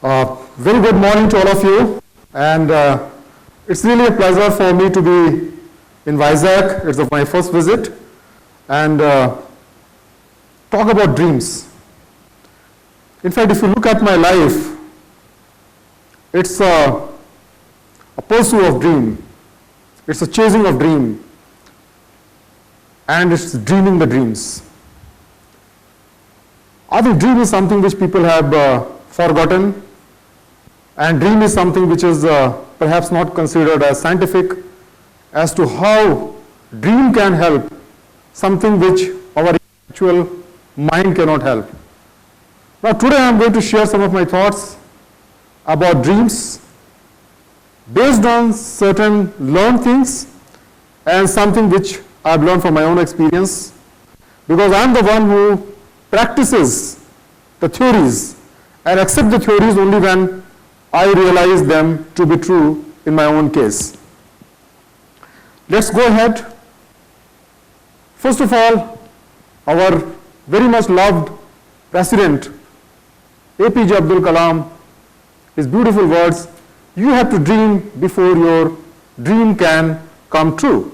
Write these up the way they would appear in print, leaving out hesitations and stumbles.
Very good morning to all of you, and it's really a pleasure for me to be in Vizag. It's my first visit, and talk about dreams. In fact, if you look at my life, it's a pursuit of dream, it's a chasing of dream, and it's dreaming the dreams. I think dream is something which people have forgotten, and dream is something which is perhaps not considered as scientific as to how dream can help something which our actual mind cannot help. Now today I am going to share some of my thoughts about dreams based on certain learned things and something which I have learned from my own experience, because I am the one who practices the theories and accept the theories only when I realize them to be true in my own case. Let's go ahead. First of all, our very much loved President APJ Abdul Kalam, his beautiful words, "You have to dream before your dream can come true."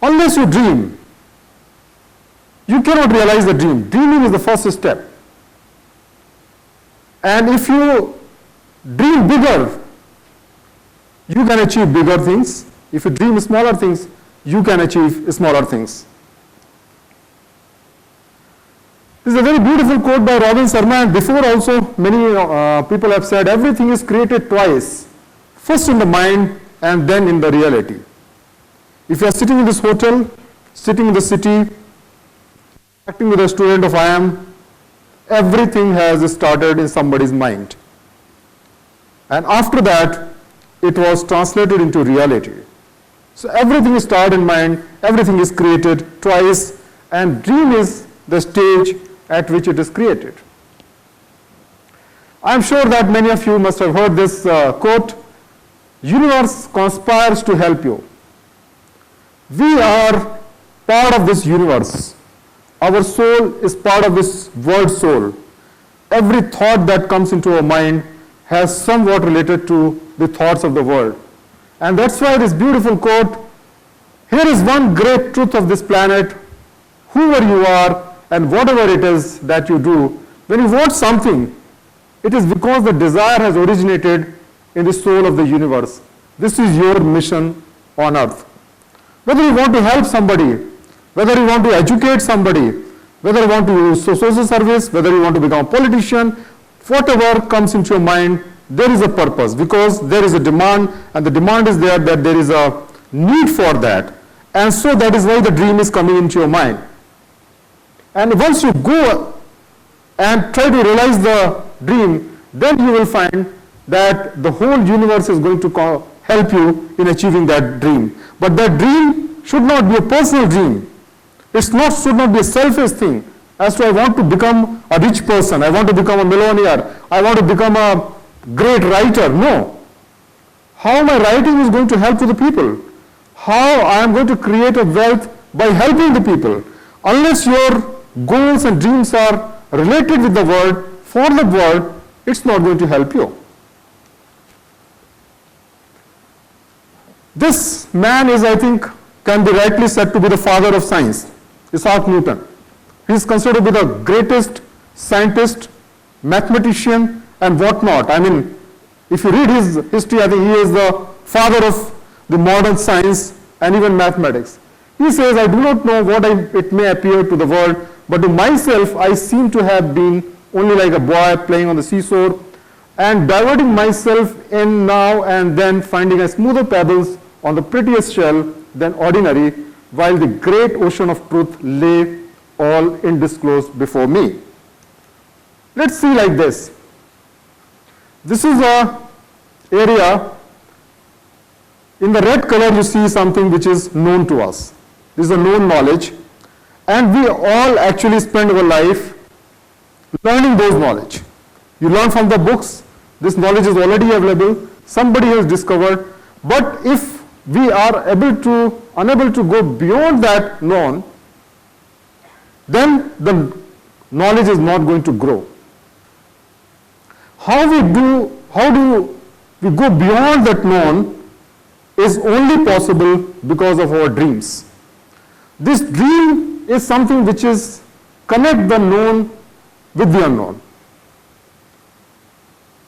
Unless you dream, you cannot realize the dream. Dreaming is the first step. And if you dream bigger, you can achieve bigger things. If you dream smaller things, you can achieve smaller things. This is a very beautiful quote by Robin Sharma, and before also many people have said everything is created twice, first in the mind and then in the reality. If you are sitting in this hotel, sitting in the city, acting with a student of IIM, everything has started in somebody's mind. And after that, it was translated into reality. So everything is started in mind, everything is created twice, and dream is the stage at which it is created. I am sure that many of you must have heard this quote, "Universe conspires to help you." We are part of this universe. Our soul is part of this word soul. Every thought that comes into our mind has somewhat related to the thoughts of the world. And that's why this beautiful quote, "Here is one great truth of this planet, whoever you are and whatever it is that you do, when you want something, it is because the desire has originated in the soul of the universe. This is your mission on earth." Whether you want to help somebody, whether you want to educate somebody, whether you want to use social service, whether you want to become a politician, whatever comes into your mind, there is a purpose, because there is a demand, and the demand is there that there is a need for that. And so that is why the dream is coming into your mind. And once you go and try to realize the dream, then you will find that the whole universe is going to help you in achieving that dream. But that dream should not be a personal dream. It should not be a selfish thing. As to I want to become a rich person, I want to become a millionaire, I want to become a great writer. No. How my writing is going to help to the people? How I am going to create a wealth by helping the people? Unless your goals and dreams are related with the world, for the world, it's not going to help you. This man is, I think, can be rightly said to be the father of science, Isaac Newton. He is considered to be the greatest scientist, mathematician, and whatnot. I mean, if you read his history, I think he is the father of the modern science and even mathematics. He says, "I do not know what it may appear to the world, but to myself I seem to have been only like a boy playing on the seesaw and diverting myself in now and then, finding a smoother pebbles on the prettiest shell than ordinary, while the great ocean of truth lay all undisclosed before me." Let's see like this. This is a area, in the red color you see something which is known to us. This is a known knowledge, and we all actually spend our life learning those knowledge. You learn from the books, this knowledge is already available, somebody has discovered, but if we are unable to go beyond that known, then the knowledge is not going to grow. how do we go beyond that known is only possible because of our dreams. This dream is something which is connect the known with the unknown.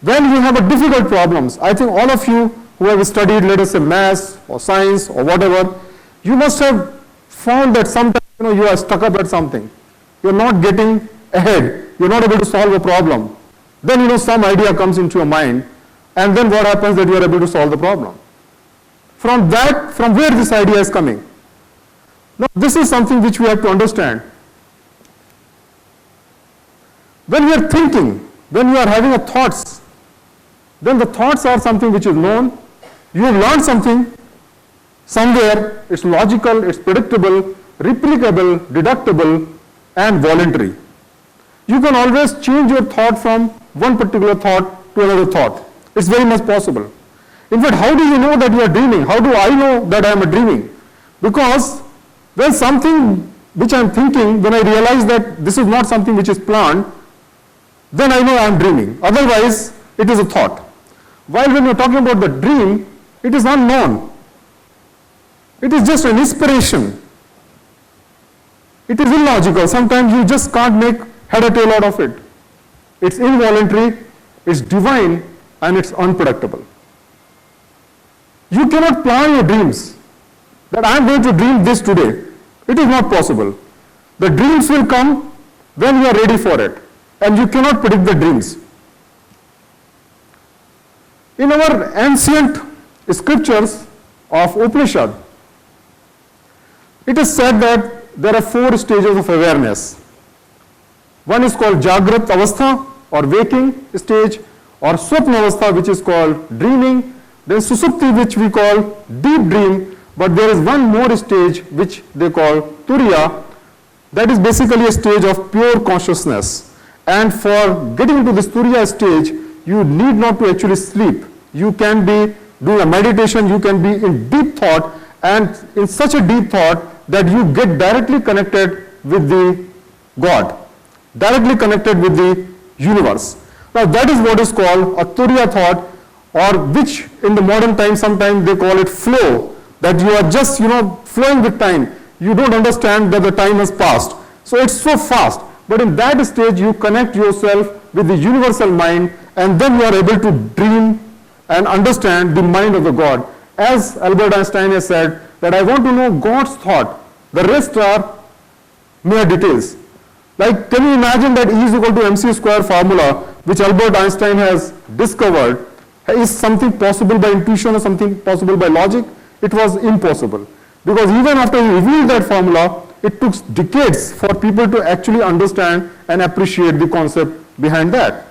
When you have a difficult problems, I think all of you who have studied, let us say, maths or science or whatever, you must have found that sometimes you are stuck up at something. You are not getting ahead. You are not able to solve a problem. Then some idea comes into your mind, and then what happens that you are able to solve the problem. From where this idea is coming. Now this is something which we have to understand. When we are thinking, when we are having a thoughts, then the thoughts are something which is known. You have learned something somewhere, it's logical, it's predictable, replicable, deductible, and voluntary. You can always change your thought from one particular thought to another thought. It's very much possible. In fact, how do you know that you are dreaming? How do I know that I am dreaming? Because when something which I am thinking, when I realize that this is not something which is planned, then I know I am dreaming. Otherwise, it is a thought. While when you are talking about the dream, it is unknown. It is just an inspiration. It is illogical. Sometimes you just can't make head or tail out of it. It's involuntary, it's divine, and it's unpredictable. You cannot plan your dreams. That I am going to dream this today. It is not possible. The dreams will come when you are ready for it. And you cannot predict the dreams. In our ancient scriptures of Upanishad, it is said that there are 4 stages of awareness. One is called Jagrat Avastha or waking stage, or Swapna Avastha, which is called dreaming, then Susupti, which we call deep dream, but there is one more stage which they call Turiya, that is basically a stage of pure consciousness. And for getting into this Turiya stage, you need not to actually sleep. You can be doing a meditation, you can be in deep thought, and in such a deep thought that you get directly connected with the God, directly connected with the universe. Now that is what is called a Turiya thought, or which in the modern time sometimes they call it flow, that you are just flowing with time. You don't understand that the time has passed. So it's so fast. But in that stage you connect yourself with the universal mind, and then you are able to dream and understand the mind of the God. As Albert Einstein has said, that I want to know God's thought. The rest are mere details. Like, can you imagine that E is equal to mc square formula, which Albert Einstein has discovered, is something possible by intuition or something possible by logic? It was impossible. Because even after he revealed that formula, it took decades for people to actually understand and appreciate the concept behind that.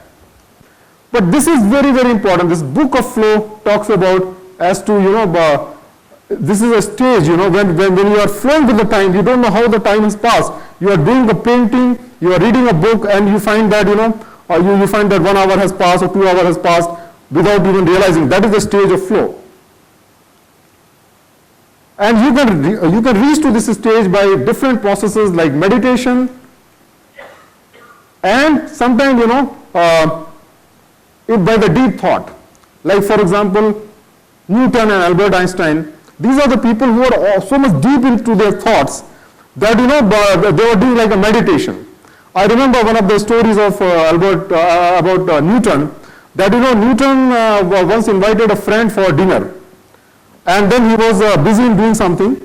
But this is very, very important. This book of flow talks about as to, this is a stage, when you are flowing with the time, you don't know how the time has passed. You are doing a painting, you are reading a book, and you find that, you find that 1 hour has passed or 2 hours has passed without even realizing. That is the stage of flow. And you can reach to this stage by different processes like meditation, and sometimes, by the deep thought. Like, for example, Newton and Albert Einstein, these are the people who are so much deep into their thoughts that, they were doing like a meditation. I remember one of the stories of about Newton, that, Newton once invited a friend for dinner. And then he was busy in doing something,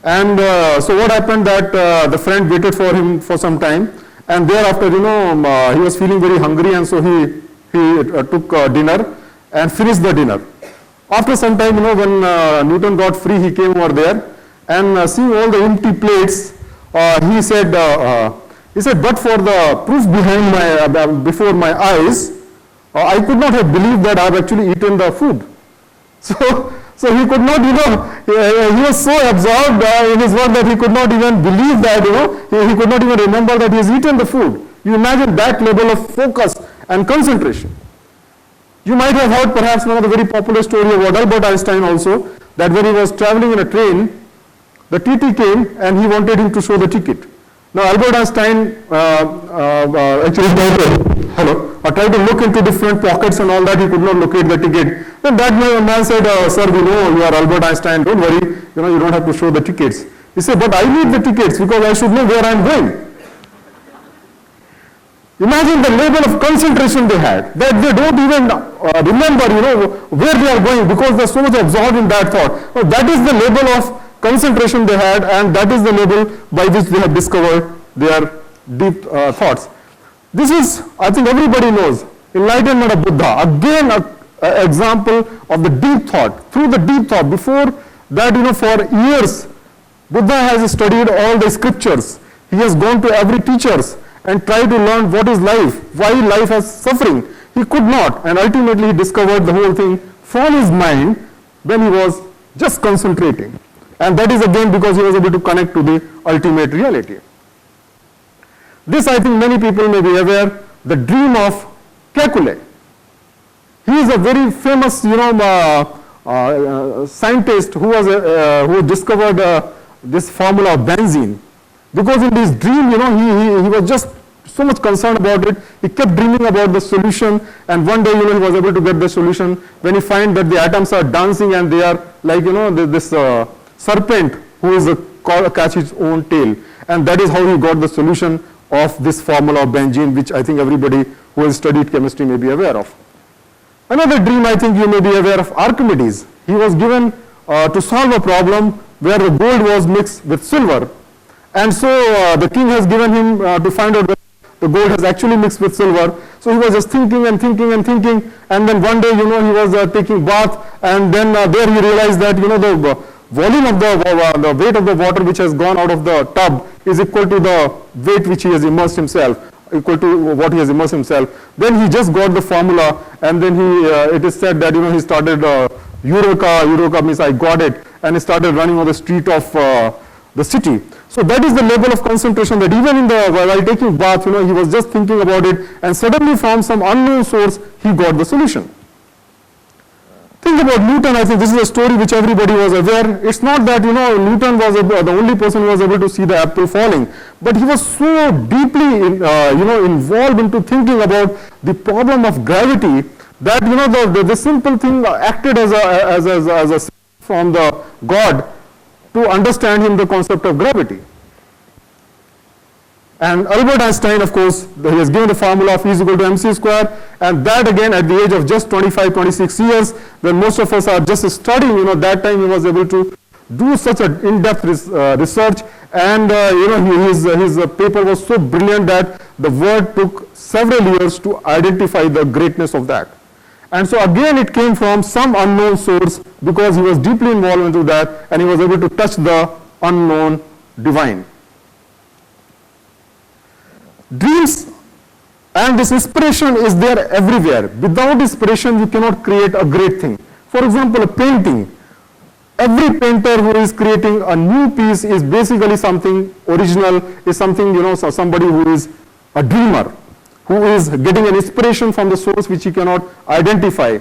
and so what happened that the friend waited for him for some time, and thereafter, he was feeling very hungry, and so he took dinner and finished the dinner. After some time, when Newton got free, he came over there, and seeing all the empty plates, he said, but for the proof behind before my eyes, I could not have believed that I have actually eaten the food. So he could not, he was so absorbed in his work that he could not even believe that, he could not even remember that he has eaten the food. You imagine that level of focus and concentration. You might have heard perhaps one of the very popular story about Albert Einstein also, that when he was traveling in a train, the TT came and he wanted him to show the ticket. Now Albert Einstein actually tried to look into different pockets and all that. He could not locate the ticket. Then that man said, "Sir, we know you are Albert Einstein. Don't worry. You don't have to show the tickets." He said, "But I need the tickets because I should know where I am going." Imagine the level of concentration they had, that they don't even remember, where they are going because they are so much absorbed in that thought. So that is the level of concentration they had, and that is the level by which they have discovered their deep thoughts. This is, I think everybody knows, enlightenment of Buddha. Again, an example of the deep thought. Through the deep thought, before that, for years, Buddha has studied all the scriptures. He has gone to every teachers and tried to learn what is life, why life has suffering. He could not, and ultimately he discovered the whole thing from his mind when he was just concentrating. And that is again because he was able to connect to the ultimate reality. This, I think many people may be aware, the dream of Kekule. He is a very famous, scientist who discovered this formula of benzene. Because in his dream, he was just so much concerned about it. He kept dreaming about the solution, and one day, he was able to get the solution when he finds that the atoms are dancing and they are like, this serpent who is catch its own tail. And that is how he got the solution of this formula of benzene, which I think everybody who has studied chemistry may be aware of. Another dream I think you may be aware of, Archimedes. He was given to solve a problem where the gold was mixed with silver. And so the king has given him to find out that the gold has actually mixed with silver. So he was just thinking and thinking and thinking. And then one day, he was taking bath. And then there he realized that, the volume of the weight of the water which has gone out of the tub is equal to the weight which he has immersed himself, equal to what he has immersed himself. Then he just got the formula, and then it is said that, he started Eureka means I got it, and he started running on the street of the city. So that is the level of concentration that even while taking bath, he was just thinking about it, and suddenly from some unknown source, he got the solution. Think about Newton. I think this is a story which everybody was aware. It's not that, Newton was the only person who was able to see the apple falling, but he was so deeply, involved into thinking about the problem of gravity that, the simple thing acted as a from the God to understand him the concept of gravity. And Albert Einstein, of course, he has given the formula of E is equal to mc square, and that again at the age of just 25, 26 years, when most of us are just studying, that time he was able to do such an in-depth research, and his paper was so brilliant that the world took several years to identify the greatness of that. And so again it came from some unknown source because he was deeply involved into that, and he was able to touch the unknown divine. Dreams and this inspiration is there everywhere. Without inspiration, you cannot create a great thing. For example, a painting. Every painter who is creating a new piece is basically something original, is something, somebody who is a dreamer, who is getting an inspiration from the source which he cannot identify.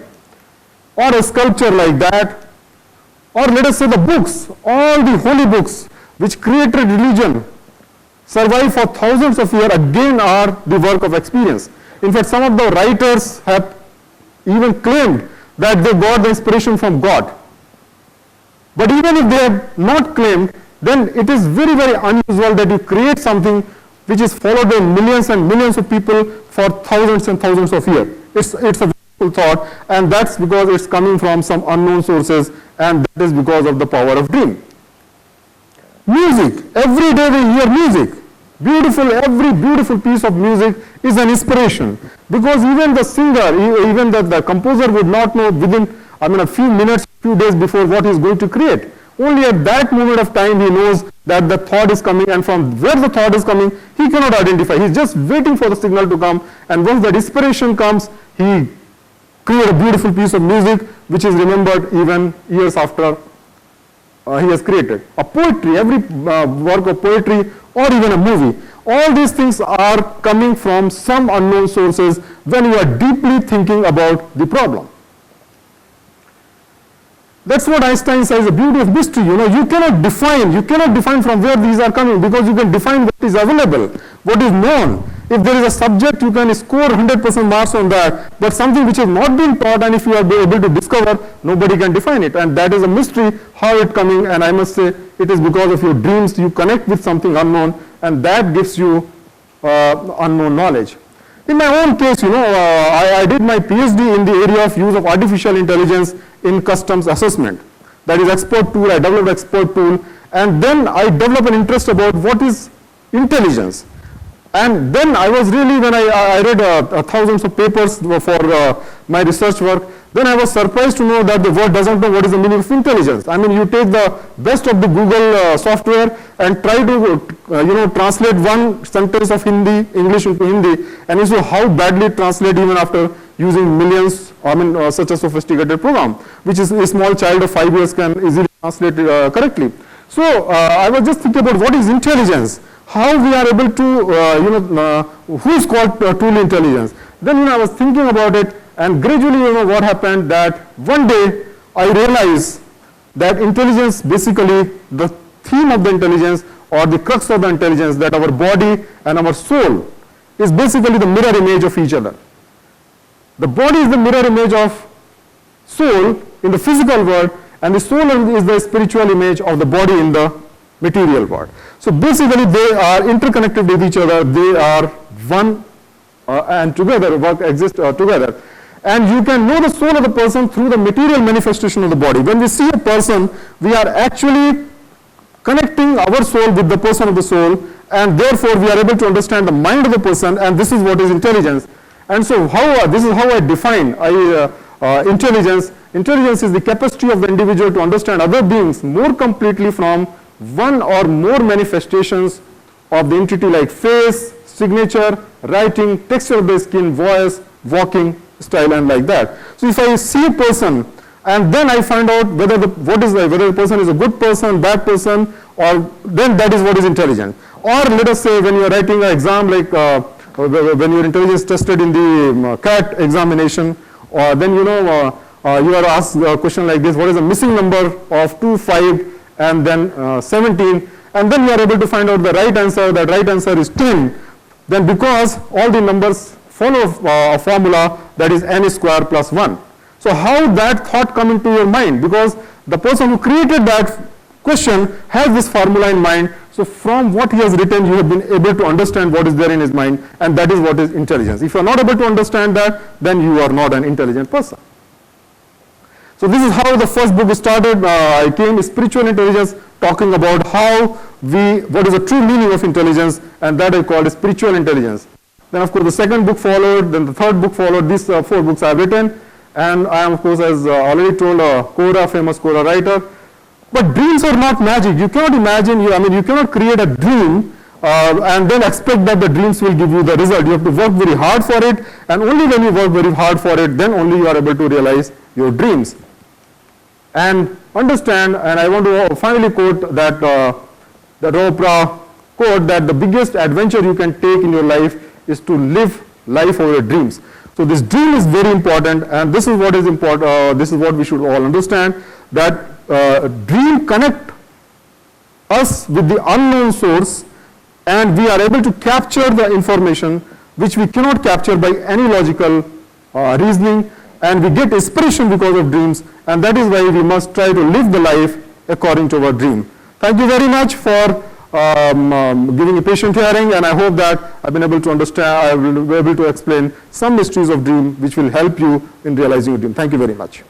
Or a sculpture like that. Or let us say the books, all the holy books which created religion, survive for thousands of years, again are the work of experience. In fact, some of the writers have even claimed that they got the inspiration from God. But even if they have not claimed, then it is very, very unusual that you create something which is followed by millions and millions of people for thousands and thousands of years. It's a wonderful thought, and that's because it's coming from some unknown sources, and that is because of the power of dream. Music. Every day we hear music. Every beautiful piece of music is an inspiration, because even the singer, even the composer would not know within, a few minutes, few days before what he is going to create. Only at that moment of time he knows that the thought is coming, and from where the thought is coming, he cannot identify. He is just waiting for the signal to come, and once that inspiration comes, he creates a beautiful piece of music which is remembered even years after he has created. A poetry, every work of poetry, or even a movie. All these things are coming from some unknown sources when you are deeply thinking about the problem. That's what Einstein says, the beauty of mystery. You cannot define from where these are coming, because you can define what is available, what is known. If there is a subject, you can score 100% marks on that, but something which is not being taught, and if you are able to discover, nobody can define it, and that is a mystery, how it coming. And I must say, it is because of your dreams. You connect with something unknown, and that gives you unknown knowledge. In my own case, I did my PhD in the area of use of artificial intelligence in customs assessment. That is expert tool. I developed expert tool, and then I developed an interest about what is intelligence. And then I was really, when I read thousands of papers for my research work, then I was surprised to know that the world doesn't know what is the meaning of intelligence. I mean, you take the best of the Google software and try to translate one sentence of English into Hindi, and you see how badly it translates even after using millions, such a sophisticated program, which is a small child of 5 years can easily translate correctly. So I was just thinking about what is intelligence, how we are able to, who is called tool intelligence. Then I was thinking about it, and gradually, what happened, that one day I realized that intelligence, basically the theme of the intelligence, or the crux of the intelligence, that our body and our soul is basically the mirror image of each other. The body is the mirror image of soul in the physical world, and the soul is the spiritual image of the body in the material world. So basically they are interconnected with each other, they are one and together, exist together. And you can know the soul of the person through the material manifestation of the body. When we see a person, we are actually connecting our soul with the person of the soul, and therefore we are able to understand the mind of the person, and this is what is intelligence. And so this is how I define intelligence. Intelligence is the capacity of the individual to understand other beings more completely from one or more manifestations of the entity, like face, signature, writing, texture of the skin, voice, walking style, and like that. So if I see a person, and then I find out whether the person is a good person, bad person, or then that is what is intelligent. Or let us say, when you are writing an exam, like when your intelligence is tested in the CAT examination, or then you are asked a question like this: what is the missing number of 2, 5, and then 17? And then you are able to find out the right answer. That right answer is 10. Then because all the numbers follow a formula, that is n square plus 1. So how that thought come into your mind? Because the person who created that question has this formula in mind. So from what he has written, you have been able to understand what is there in his mind, and that is what is intelligence. If you are not able to understand that, then you are not an intelligent person. So this is how the first book started. I came spiritual intelligence, talking about what is the true meaning of intelligence, and that I called spiritual intelligence. Then of course the second book followed, then the third book followed. These 4 books I have written, and I am of course, as already told, a famous Quora writer. But dreams are not magic. You cannot imagine, you cannot create a dream and then expect that the dreams will give you the result. You have to work very hard for it, and only when you work very hard for it, then only you are able to realize your dreams. And understand, and I want to finally quote that Oprah quote, that the biggest adventure you can take in your life is to live life over your dreams. So this dream is very important, and this is what is important. This is what we should all understand, that dream connect us with the unknown source, and we are able to capture the information which we cannot capture by any logical reasoning, and we get inspiration because of dreams, and that is why we must try to live the life according to our dream. Thank you very much for giving a patient hearing, and I hope that I've been able to understand, I will be able to explain some mysteries of dream which will help you in realizing your dream. Thank you very much.